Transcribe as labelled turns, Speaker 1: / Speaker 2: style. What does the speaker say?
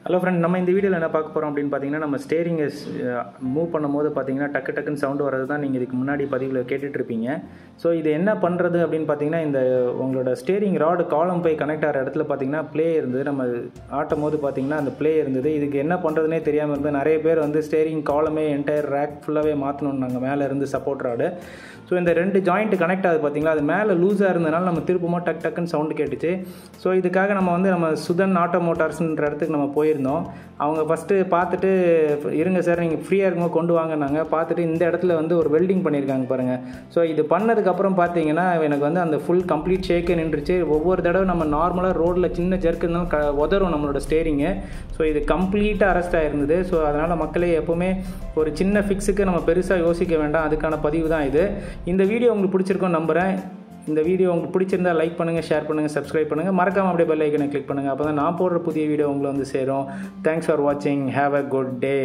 Speaker 1: Hello friend, நம்ம இந்த வீடியோவில் என்ன பார்க்க போகிறோம் அப்படின்னு பார்த்தீங்கன்னா, நம்ம ஸ்டேரிங்கை மூவ் பண்ணும்போது பார்த்தீங்கன்னா டக்குன்னு சவுண்டு வரது தான் நீங்கள் இதுக்கு முன்னாடி பதிவில் கேட்டுட்ருப்பீங்க. ஸோ இது என்ன பண்ணுறது அப்படின்னு பார்த்தீங்கன்னா, இந்த உங்களோட ஸ்டேரிங் ராடு காலம் போய் கனெக்ட் ஆகிற இடத்துல பார்த்தீங்கன்னா ப்ளே இருந்தது. நம்ம ஆட்டும் போது பார்த்தீங்கன்னா அந்த ப்ளே இருந்தது. இதுக்கு என்ன பண்ணுறதுனே தெரியாமல் இருந்தது. நிறைய பேர் வந்து ஸ்டேரிங் காலமே என்டையர் ரேக் ஃபுல்லாகவே மாற்றணுன்னாங்க மேலே இருந்து சப்போர்ட் ராடு. ஸோ இந்த ரெண்டு ஜாயிண்ட்டு கனெக்ட் ஆகுது பார்த்தீங்களா, அது மேலே லூஸாக இருந்ததுனால நம்ம திருப்பமாக டக்குன்னு சவுண்டு கேட்டுச்சு. ஸோ இதுக்காக நம்ம சுதன் ஆட்டோ மோட்டார்ஸ்ன்ற இடத்துக்கு நம்ம போயிருந்தோம். அவங்க ஃபஸ்ட்டு பார்த்துட்டு, இருங்க சார் நீங்கள் ஃப்ரீயாக இருக்கும்போது கொண்டு வாங்கினாங்க. பார்த்துட்டு இந்த இடத்துல வந்து ஒரு வெல்டிங் பண்ணியிருக்காங்க பாருங்கள். ஸோ இது பண்ணதுக்கப்புறம் பார்த்தீங்கன்னா எனக்கு வந்து அந்த ஃபுல் கம்ப்ளீட் ஷேக்கே நின்றுச்சு. ஒவ்வொரு தடவை நம்ம நார்மலாக ரோட்டில் சின்ன ஜர்க்கு இருந்தாலும் உதறும் நம்மளோட ஸ்டேரிங்கு. ஸோ இது கம்ப்ளீட்டாக அரெஸ்ட் ஆகிருந்தது. ஸோ அதனால் மக்களே எப்போவுமே ஒரு சின்ன ஃபிக்ஸுக்கு நம்ம பெருசாக யோசிக்க வேண்டாம். அதுக்கான பதிவு தான் இது. இந்த வீடியோ உங்களுக்கு பிடிச்சிருக்கும்னு நம்புகிறேன். இந்த வீடியோ உங்களுக்கு பிடிச்சிருந்தா லைக் பண்ணுங்கள், ஷேர் பண்ணுங்கள், சப்ஸ்கிரைப் பண்ணுங்கள். மறக்காமல் அப்படியே பெல் ஐக்கனை கிளிக் பண்ணுங்கள். அப்போ தான் நான் போடுற புதிய வீடியோ உங்களை வந்து சேரும். தேங்க்ஸ் ஃபார் வாட்சிங். Have a good day.